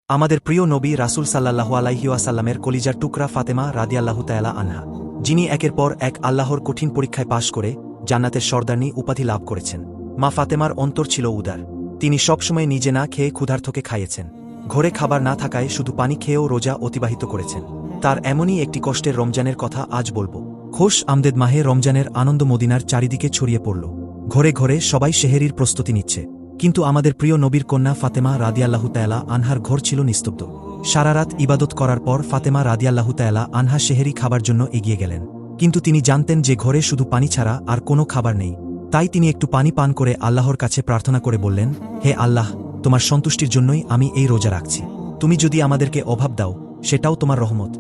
আমাদের প্রিয় নবী রাসূল সাল্লাল্লাহু আলাইহি ওয়াসাল্লামের কলিজার টুকরা ফাতেমা রাদিয়াল্লাহু তাআলা আনহা, যিনি একের পর এক আল্লাহর কঠিন পরীক্ষায় পাশ করে জান্নাতের সর্দারনী উপাধি লাভ করেছেন। মা ফাতেমার অন্তর ছিল উদার। তিনি সবসময় নিজে না খেয়ে ক্ষুধার্তকে খাইয়েছেন। ঘরে খাবার না থাকায় শুধু পানি খেয়েও রোজা অতিবাহিত করেছেন। তার এমনই একটি কষ্টের রমজানের কথা আজ বলবো। খোশ আমদেদ মাহে রমজানের আনন্দ মদিনার চারিদিকে ছড়িয়ে পড়ল। ঘরে ঘরে সবাই সেহেরির প্রস্তুতি নিচ্ছে। কিন্তু আমাদের প্রিয় নবীর কন্যা ফাতেমা রাদিয়াল্লাহু তাআলা আনহার ঘর ছিল নিস্তব্ধ। সারারাত ইবাদত করার পর ফাতেমা রাদিয়াল্লাহু তাআলা আনহা সেহেরি খাবার জন্য এগিয়ে গেলেন। কিন্তু তিনি জানতেন যে ঘরে শুধু পানি ছাড়া আর কোনো খাবার নেই। তাই তিনি একটু পানি পান করে আল্লাহর কাছে প্রার্থনা করে বললেন, হে আল্লাহ, তোমার সন্তুষ্টির জন্যই আমি এই রোজা রাখছি। তুমি যদি আমাদেরকে অভাব দাও, সেটাও তোমার রহমত।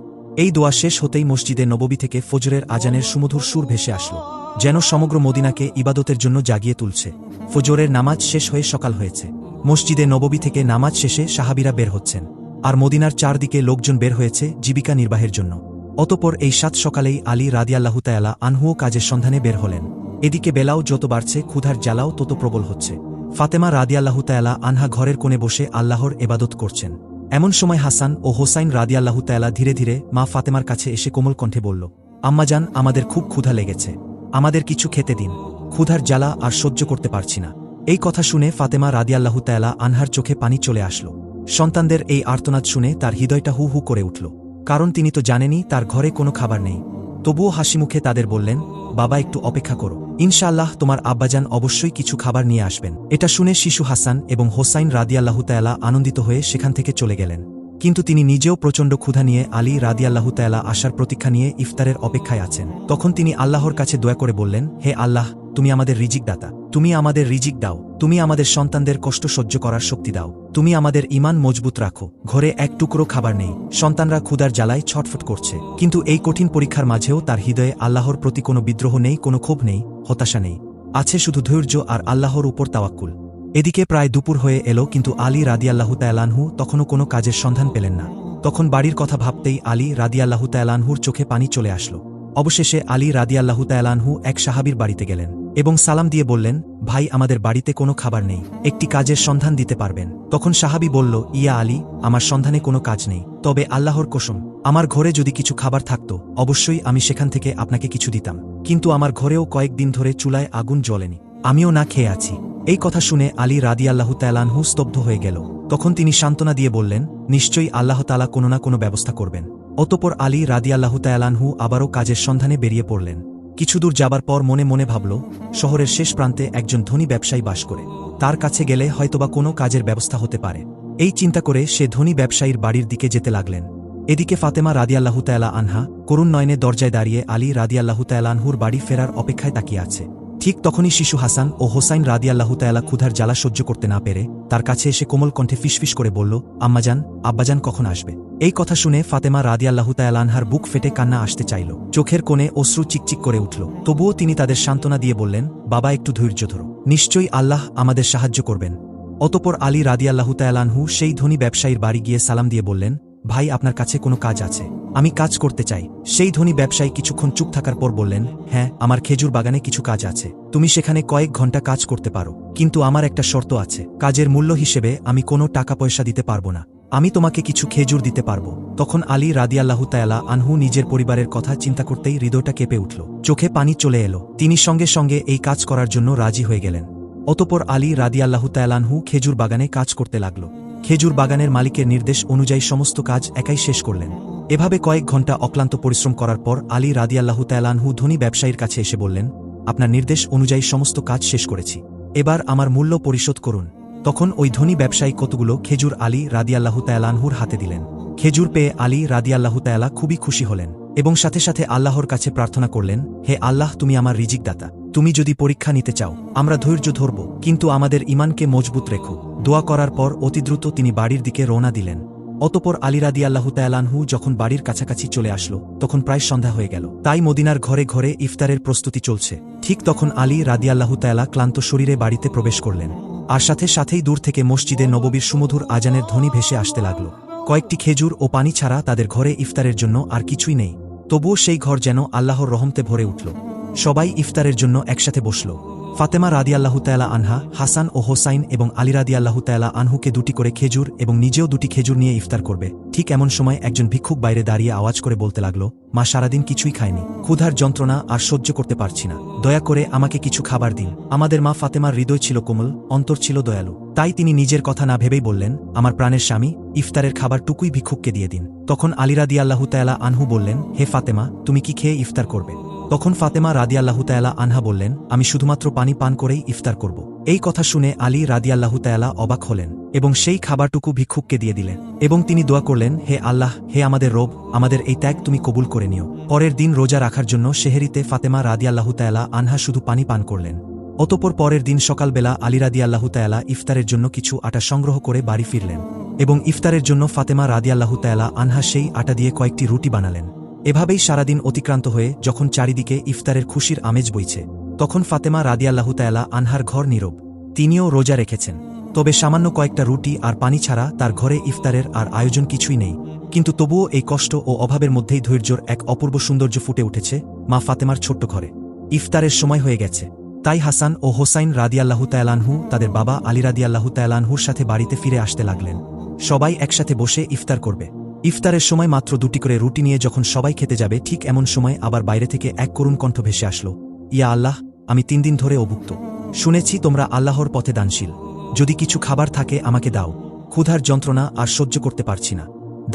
এই দোয়া শেষ হতেই মসজিদে নববী থেকে ফজরের আজানের সুমধুর সুর ভেসে আসলো, যেন সমগ্র মদিনাকে ইবাদতের জন্য জাগিয়ে তুলছে। ফজরের নামাজ শেষ হয়ে সকাল হয়েছে। মসজিদে নববী থেকে নামাজ শেষে সাহাবীরা বের হচ্ছেন, আর মদিনার চারদিকে লোকজন বের হয়েছে জীবিকা নির্বাহের জন্য। অতঃপর এই সাত সকালেই আলী রাদিয়াল্লাহু তাআলা আনহুও কাজের সন্ধানে বের হলেন। এদিকে বেলাও যত বাড়ছে, ক্ষুধার জ্বালাও তত প্রবল হচ্ছে। ফাতেমা রাদিয়াল্লাহু তাআলা আনহা ঘরের কোণে বসে আল্লাহর ইবাদত করছেন। এমন সময় হাসান ও হোসাইন রাদিয়াল্লাহু তাআলা ধীরে ধীরে মা ফাতেমার কাছে এসে কোমল কণ্ঠে বলল, আম্মাজান, আমাদের খুব ক্ষুধা লেগেছে, আমাদের কিছু খেতে দিন। ক্ষুধার জ্বালা আর সহ্য করতে পারছি না। এই কথা শুনে ফাতেমা রাদিয়াল্লাহু তাআলা আনহার চোখে পানি চলে আসলো। সন্তানদের এই আর্তনাদ শুনে তার হৃদয়টা হু হু করে উঠল, কারণ তিনি তো জানেনই তার ঘরে কোনো খাবার নেই। তবুও হাসিমুখে তাদের বললেন, বাবা, একটু অপেক্ষা করো, ইনশাআল্লাহ তোমার আব্বাজান অবশ্যই কিছু খাবার নিয়ে আসবেন। এটা শুনে শিশু হাসান এবং হোসাইন রাদিয়াল্লাহু তাআলা আনন্দিত হয়ে সেখান থেকে চলে গেলেন। কিন্তু তিনি নিজেও প্রচণ্ড ক্ষুধা নিয়ে আলী রাদিয়াল্লাহু তাআলা আসার প্রতীক্ষা নিয়ে ইফতারের অপেক্ষায় আছেন। তখন তিনি আল্লাহর কাছে দোয়া করে বললেন, হে আল্লাহ, তুমি আমাদের রিজিক দাতা, তুমি আমাদের রিজিক দাও, তুমি আমাদের সন্তানদের কষ্ট সহ্য করার শক্তি দাও, তুমি আমাদের ঈমান মজবুত রাখো। ঘরে এক টুকরো খাবার নেই, সন্তানরা ক্ষুধার জ্বালায় ছটফট করছে। কিন্তু এই কঠিন পরীক্ষার মাঝেও তার হৃদয়ে আল্লাহর প্রতি কোনো বিদ্রোহ নেই, কোনো ক্ষোভ নেই, হতাশা নেই। আছে শুধু ধৈর্য আর আল্লাহর উপর তাওয়াক্কুল। এদিকে প্রায় দুপুর হয়ে এলো, কিন্তু আলী রাদিয়াল্লাহু তাআলা আনহু তখনও কোনো কাজের সন্ধান পেলেন না। তখন বাড়ির কথা ভাবতেই আলী রাদিয়াল্লাহু তাআলা আনহুর চোখে পানি চলে আসলো। অবশেষে আলী রাদিয়াল্লাহু তাআলা আনহু এক সাহাবীর বাড়িতে গেলেন এবং সালাম দিয়ে বললেন, ভাই, আমাদের বাড়িতে কোনো খাবার নেই, একটি কাজের সন্ধান দিতে পারবেন? তখন সাহাবী বলল, ইয়া আলী, আমার সন্ধানে কোনো কাজ নেই, তবে আল্লাহর কসম, আমার ঘরে যদি কিছু খাবার থাকত অবশ্যই আমি সেখান থেকে আপনাকে কিছু দিতাম। কিন্তু আমার ঘরেও কয়েকদিন ধরে চুলায় আগুন জ্বলেনি, আমিও না খেয়ে আছি। এই কথা শুনে আলী রাদিয়াল্লাহু তাআলা আনহু স্তব্ধ হয়ে গেল। তখন তিনি সান্ত্বনা দিয়ে বললেন, নিশ্চয়ই আল্লাহ তাআলা কোনো না কোনো ব্যবস্থা করবেন। অতঃপর আলী রাদিয়াল্লাহু তাআলা আনহু আবারও কাজের সন্ধানে বেরিয়ে পড়লেন। কিছু দূর যাবার পর মনে মনে ভাবল, শহরের শেষ প্রান্তে একজন ধনী ব্যবসায়ী বাস করে, তার কাছে গেলে হয়তোবা কোনো কাজের ব্যবস্থা হতে পারে। এই চিন্তা করে সে ধনী ব্যবসায়ীর বাড়ির দিকে যেতে লাগলেন। এদিকে ফাতেমা রাদিয়াল্লাহু তাআলা আনহা করুণ নয়নে দরজায় দাঁড়িয়ে আলী রাদিয়াল্লাহু তাআলা আনহুর বাড়ি ফেরার অপেক্ষায় তাকিয়ে আছে। ঠিক তখনই শিশু হাসান ও হোসাইন রাদিয়াল্লাহু তাআলা ক্ষুধার জ্বালা সহ্য করতে না পেরে তার কাছে এসে কোমল কণ্ঠে ফিসফিস করে বলল, আম্মাজান, আব্বাজান কখন আসবে? এই কথা শুনে ফাতেমা রাদিয়াল্লাহু তাআলা আনহার বুক ফেটে কান্না আসতে চাইল, চোখের কোণে অশ্রু চিকচিক করে উঠল। তবুও তিনি তাদের সান্ত্বনা দিয়ে বললেন, বাবা, একটু ধৈর্য ধরো, নিশ্চয়ই আল্লাহ আমাদের সাহায্য করবেন। অতঃপর আলী রাদিয়াল্লাহু তাআলা আনহু সেই ধনী ব্যবসায়ীর বাড়ি গিয়ে সালাম দিয়ে বললেন, ভাই, আপনার কাছে কোনো কাজ আছে? আমি কাজ করতে চাই। সেই ধনী ব্যবসায়ী কিছুক্ষণ চুপ থাকার পর বললেন, হ্যাঁ, আমার খেজুর বাগানে কিছু কাজ আছে, তুমি সেখানে কয়েক ঘন্টা কাজ করতে পারো, কিন্তু আমার একটা শর্ত আছে। কাজের মূল্য হিসেবে আমি কোনো টাকা পয়সা দিতে পারবো না, আমি তোমাকে কিছু খেজুর দিতে পারবো। তখন আলী রাদিয়াল্লাহু তাআলা আনহু নিজের পরিবারের কথা চিন্তা করতেই হৃদয়টা কেঁপে উঠল, চোখে পানি চলে এলো। তিনি সঙ্গে সঙ্গে এই কাজ করার জন্য রাজি হয়ে গেলেন। অতঃপর আলী রাদিয়াল্লাহু তাআলা আনহু খেজুর বাগানে কাজ করতে লাগল। খেজুর বাগানের মালিকের নির্দেশ অনুযায়ী সমস্ত কাজ একাই শেষ করলেন। এভাবে কয়েক ঘন্টা অক্লান্ত পরিশ্রম করার পর আলী রাদিয়াল্লাহু তাআলা আনহু ধনী ব্যবসায়ীর কাছে এসে বললেন, আপনার নির্দেশ অনুযায়ী সমস্ত কাজ শেষ করেছি, এবার আমার মূল্য পরিশোধ করুন। তখন ওই ধনী ব্যবসায়ী কতগুলো খেজুর আলী রাদিয়াল্লাহু তাআলা আনহুর হাতে দিলেন। খেজুর পেয়ে আলী রাদিয়াল্লাহু তাআলা খুবই খুশি হলেন এবং সাথে সাথে আল্লাহর কাছে প্রার্থনা করলেন, হে আল্লাহ, তুমি আমার রিজিক দাতা, তুমি যদি পরীক্ষা নিতে চাও আমরা ধৈর্য ধরব, কিন্তু আমাদের ঈমানকে মজবুত রেখো। দোয়া করার পর অতি দ্রুত তিনি বাড়ির দিকে রওনা দিলেন। অতঃপর আলী রাদিয়াল্লাহু তাআলা আনহু যখন বাড়ির কাছাকাছি চলে আসলো তখন প্রায় সন্ধ্যা হয়ে গেল। তাই মদিনার ঘরে ঘরে ইফতারের প্রস্তুতি চলছে। ঠিক তখন আলী রাদিয়াল্লাহু তাআলা ক্লান্ত শরীরে বাড়িতে প্রবেশ করলেন, আর সাথে সাথেই দূর থেকে মসজিদে নববীর সুমধুর আজানের ধ্বনি ভেসে আসতে লাগল। কয়েকটি খেজুর ও পানি ছাড়া তাদের ঘরে ইফতারের জন্য আর কিছুই নেই। তবুও সেই ঘর যেন আল্লাহর রহমতে ভরে উঠল। সবাই ইফতারের জন্য একসাথে বসল। ফাতেমা রাদিয়াল্লাহু তাআলা আনহা হাসান ও হোসাইন এবং আলী রাদিয়াল্লাহু তাআলা আনহুকে 2টি করে খেজুর এবং নিজেও 2টি খেজুর নিয়ে ইফতার করবে। ঠিক এমন সময় একজন ভিক্ষুক বাইরে দাঁড়িয়ে আওয়াজ করে বলতে লাগল, মা সারাদিন কিছুই খায়নি, ক্ষুধার যন্ত্রণা আর সহ্য করতে পারছি না, দয়া করে আমাকে কিছু খাবার দিন। আমাদের মা ফাতেমার হৃদয় ছিল কোমল, অন্তর ছিল দয়ালু, তাই তিনি নিজের কথা না ভেবেই বললেন, আমার প্রাণের স্বামী, ইফতারের খাবারটুকুই ভিক্ষুককে দিয়ে দিন। তখন আলী রাদিয়াল্লাহু তাআলা আনহু বললেন, হে ফাতেমা, তুমি কি খেয়ে ইফতার করবে? তখন ফাতেমা রাদিয়াল্লাহু তাআলা আনহা বললেন, আমি শুধুমাত্র পানি পান করেই ইফতার করব। এই কথা শুনে আলী রাদিয়াল্লাহু তাআলা অবাক হলেন এবং সেই খাবারটুকু ভিক্ষুককে দিয়ে দিলেন এবং তিনি দোয়া করলেন, হে আল্লাহ, হে আমাদের রব, আমাদের এই ত্যাগ তুমি কবুল করে নিও। পরের দিন রোজা রাখার জন্য সেহরিতে ফাতেমা রাদিয়াল্লাহু তাআলা আনহা শুধু পানি পান করলেন। অতঃপর পরের দিন সকালবেলা আলী রাদিয়াল্লাহু তাআলা ইফতারের জন্য কিছু আটা সংগ্রহ করে বাড়ি ফিরলেন এবং ইফতারের জন্য ফাতেমা রাদিয়াল্লাহু তাআলা আনহা সেই আটা দিয়ে কয়েকটি রুটি বানালেন। এভাবেই সারাদিন অতিক্রান্ত হয়ে যখন চারিদিকে ইফতারের খুশির আমেজ বইছে, তখন ফাতেমা রাদিয়াল্লাহু তাআলা আনহার ঘর নীরব। তিনিও রোজা রেখেছেন, তবে সামান্য কয়েকটা রুটি আর পানি ছাড়া তার ঘরে ইফতারের আর আয়োজন কিছুই নেই। কিন্তু তবুও এই কষ্ট ও অভাবের মধ্যেই ধৈর্যর এক অপূর্ব সৌন্দর্য ফুটে উঠেছে মা ফাতেমার ছোট্ট ঘরে। ইফতারের সময় হয়ে গেছে, তাই হাসান ও হোসাইন রাদিয়াল্লাহু তাআলা আনহু তাদের বাবা আলী রাদিয়াল্লাহু তাআলা আনহুর সাথে বাড়িতে ফিরে আসতে লাগলেন। সবাই একসাথে বসে ইফতার করবে। ইফতারের সময় মাত্র 2টি করে রুটি নিয়ে যখন সবাই খেতে যাবে, ঠিক এমন সময় আবার বাইরে থেকে এক করুণ কণ্ঠ ভেসে আসলো, ইয়া আল্লাহ, আমি 3 দিন ধরে অভুক্ত। শুনেছি তোমরা আল্লাহর পথে দানশীল, যদি কিছু খাবার থাকে আমাকে দাও, ক্ষুধার যন্ত্রণা আর সহ্য করতে পারছি না।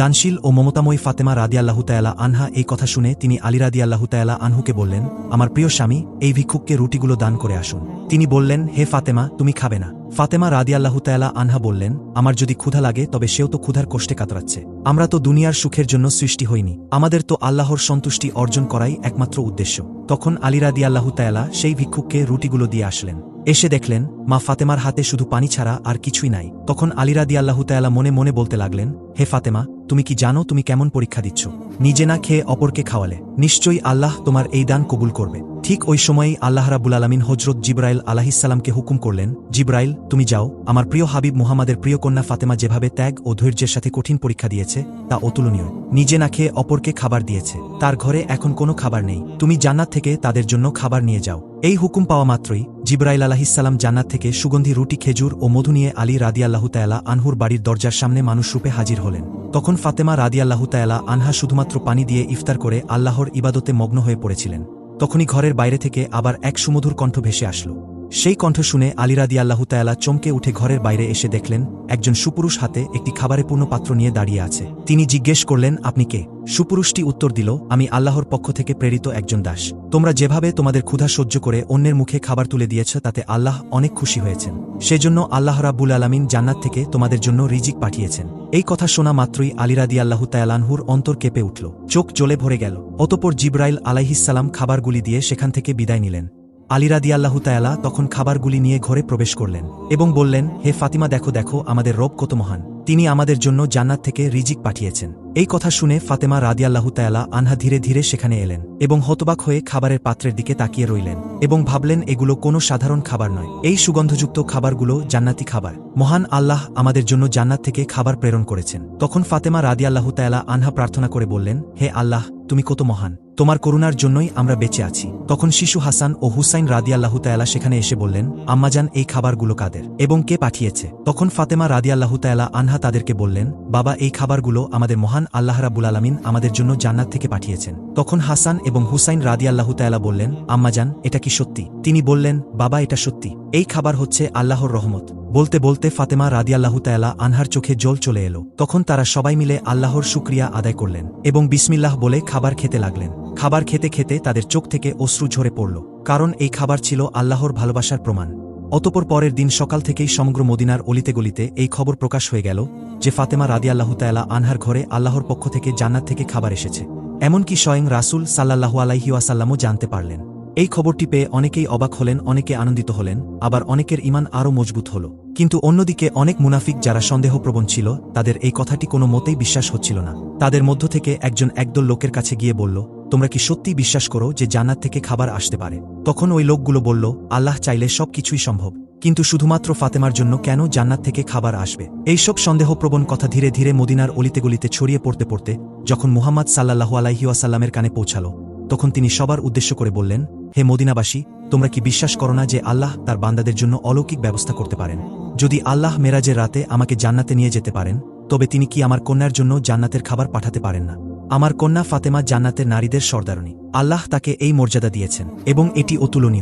দানশীল ও মমতাময়ী ফাতেমা রাদিয়াল্লাহু তাআলা আনহা এই কথা শুনে তিনি আলী রাদিয়াল্লাহু তাআলা আনহুকে বললেন, আমার প্রিয় স্বামী, এই ভিক্ষুককে রুটিগুলো দান করে আসুন। তিনি বললেন, হে ফাতেমা, তুমি খাবে না? ফাতেমা রাদিয়াল্লাহু তাআলা আনহা বললেন, আমার যদি ক্ষুধা লাগে তবে সেও তো ক্ষুধার কষ্টে কাতরাচ্ছে। আমরা তো দুনিয়ার সুখের জন্য সৃষ্টি হইনি, আমাদের তো আল্লাহর সন্তুষ্টি অর্জন করাই একমাত্র উদ্দেশ্য। তখন আলী রাদিয়াল্লাহু তাআলা সেই ভিক্ষুককে রুটিগুলো দিয়ে আসলেন। এসে দেখলেন মা ফাতেমার হাতে শুধু পানি ছাড়া আর কিছুই নাই। তখন আলী রাদিয়াল্লাহু তাআলা মনে মনে বলতে লাগলেন, হে ফাতেমা, তুমি কি জানো তুমি কেমন পরীক্ষা দিচ্ছ? নিজে না খেয়ে অপরকে খাওয়ালে নিশ্চয়ই আল্লাহ তোমার এই দান কবুল করবে। ঠিক ওই সময়েই আল্লাহ রাব্বুল আলামিন হযরত জিবরাইল আলাইহিসসালামকে হুকুম করলেন, জিবরাইল, তুমি যাও, আমার প্রিয় হাবিব মুহাম্মাদের প্রিয় কন্যা ফাতেমা যেভাবে ত্যাগ ও ধৈর্যের সাথে কঠিন পরীক্ষা দিয়েছে তা অতুলনীয়। নিজে না খেয়ে অপরকে খাবার দিয়েছে, তার ঘরে এখন কোনো খাবার নেই, তুমি জান্নাত থেকে তাদের জন্য খাবার নিয়ে যাও। এই হুকুম পাওয়া মাত্রই জিবরাইল আলাইহিসসালাম জান্নাত থেকে সুগন্ধি রুটি, খেজুর ও মধু নিয়ে আলী রাদিয়াল্লাহু তাআলা আনহুর বাড়ির দরজার সামনে মানুষরূপে হাজির হলেন। তখন ফাতেমা রাদিয়াল্লাহু তাআলা আনহা শুধুমাত্র পানি দিয়ে ইফতার করে আল্লাহর ইবাদতে মগ্ন হয়ে পড়েছিলেন। তখনই ঘরের বাইরে থেকে আবার এক সুমধুর কণ্ঠ ভেসে আসলো। সেই কণ্ঠ শুনে আলী রাদিয়াল্লাহু তাআলা চমকে উঠে ঘরের বাইরে এসে দেখলেন একজন সুপুরুষ হাতে একটি খাবারে পূর্ণ পাত্র নিয়ে দাঁড়িয়ে আছে। তিনি জিজ্ঞেস করলেন, আপনি কে? সুপুরুষটি উত্তর দিল, আমি আল্লাহর পক্ষ থেকে প্রেরিত একজন দাস। তোমরা যেভাবে তোমাদের ক্ষুধা সহ্য করে অন্যের মুখে খাবার তুলে দিয়েছ তাতে আল্লাহ অনেক খুশি হয়েছেন, সেজন্য আল্লাহ রাব্বুল আলামিন জান্নাত থেকে তোমাদের জন্য রিজিক পাঠিয়েছেন। এই কথা শোনা মাত্রই আলী রাদিয়াল্লাহু তাআলা আনহুর অন্তর কেঁপে উঠল, চোখ জ্বলে ভরে গেল। অতঃপর জিবরাইল আলাইহিসসালাম খাবারগুলি দিয়ে সেখান থেকে বিদায় নিলেন। আলী রাদিয়াল্লাহু তাআলা তখন খাবারগুলি নিয়ে ঘরে প্রবেশ করলেন এবং বললেন, হে ফাতিমা, দেখো দেখো আমাদের রব কত মহান, তিনি আমাদের জন্য জান্নাত থেকে রিজিক পাঠিয়েছেন। এই কথা শুনে ফাতেমা রাদিয়াল্লাহু তাআলা আনহা ধীরে ধীরে সেখানে এলেন এবং হতবাক হয়ে খাবারের পাত্রের দিকে তাকিয়ে রইলেন এবং ভাবলেন এগুলো কোনো সাধারণ খাবার নয়, এই সুগন্ধযুক্ত খাবারগুলো জান্নাতি খাবার। মহান আল্লাহ আমাদের জন্য জান্নাত থেকে খাবার প্রেরণ করেছেন। তখন ফাতেমা রাদিয়াল্লাহু তাআলা আনহা প্রার্থনা করে বললেন, হে আল্লাহ, তুমি কত মহান, তোমার করুণার জন্যই আমরা বেঁচে আছি। তখন শিশু হাসান ও হুসাইন রাদিয়াল্লাহু তাআলা সেখানে এসে বললেন, আম্মাজান, এই খাবারগুলো কাদের এবং কে পাঠিয়েছে? তখন ফাতেমা রাদিয়াল্লাহু তাআলা আনহা তাদেরকে বললেন, বাবা, এই খাবারগুলো আমাদের মহান আল্লাহ রাব্বুল আলামিন আমাদের জন্য জান্নাত থেকে পাঠিয়েছেন। তখন হাসান এবং হুসাইন রাদিয়াল্লাহু তাআলা বললেন, আম্মাজান, এটা কি সত্যি? তিনি বললেন, বাবা, এটা সত্যি, এই খাবার হচ্ছে আল্লাহর রহমত। বলতে বলতে ফাতেমা রাদিয়াল্লাহু তাআলা আনহার চোখে জল চলে এলো। তখন তারা সবাই মিলে আল্লাহর শুকরিয়া আদায় করলেন এবং বিসমিল্লাহ বলে খাবার খেতে লাগলেন। খাবার খেতে খেতে তাদের চোখ থেকে অশ্রু ঝরে পড়ল, কারণ এই খাবার ছিল আল্লাহর ভালোবাসার প্রমাণ। অতঃপর পরের দিন সকাল থেকেই সমগ্র মদিনার অলিতে গলিতে এই খবর প্রকাশ হয়ে গেল যে ফাতেমা রাদিয়াল্লাহু তাআলা আনহার ঘরে আল্লাহর পক্ষ থেকে জান্নাত থেকে খাবার এসেছে। এমনকি স্বয়ং রাসূল সাল্লাল্লাহু আলাইহি ওয়াসাল্লামও জানতে পারলেন। এই খবরটি পেয়ে অনেকেই অবাক হলেন, অনেকে আনন্দিত হলেন, আবার অনেকের ঈমান আরও মজবুত হল। কিন্তু অন্যদিকে অনেক মুনাফিক যারা সন্দেহপ্রবণ ছিল, তাদের এই কথাটি কোনো মতেই বিশ্বাস হচ্ছিল না। তাদের মধ্য থেকে একজন একদল লোকের কাছে গিয়ে বলল, তোমরা কি সত্যিই বিশ্বাস করো যে জান্নাত থেকে খাবার আসতে পারে? তখন ওই লোকগুলো বলল, আল্লাহ চাইলে সব কিছুই সম্ভব, কিন্তু শুধুমাত্র ফাতেমার জন্য কেন জান্নাত থেকে খাবার আসবে? এইসব সন্দেহপ্রবণ কথা ধীরে ধীরে মদিনার অলিতে গলিতে ছড়িয়ে পড়তে পড়তে যখন মুহাম্মদ সাল্লাল্লাহু আলাইহি ওয়াসাল্লামের কানে পৌঁছাল, তখন তিনি সবার উদ্দেশ্য করে বললেন, হে মদিনাবাসী, তোমরা কি বিশ্বাস করো না যে আল্লাহ তার বান্দাদের জন্য অলৌকিক ব্যবস্থা করতে পারেন? যদি আল্লাহ মেরাজের রাতে আমাকে জান্নাতে নিয়ে যেতে পারেন, তবে তিনি কি আমার কন্যার জন্য জান্নাতের খাবার পাঠাতে পারেন না? আমার কন্যা ফাতেমা জান্নাতের নারীদের সর্দারণী। আল্লাহ তাকে এই মর্যাদা দিয়েছেন এবং এটি অতুলনীয়।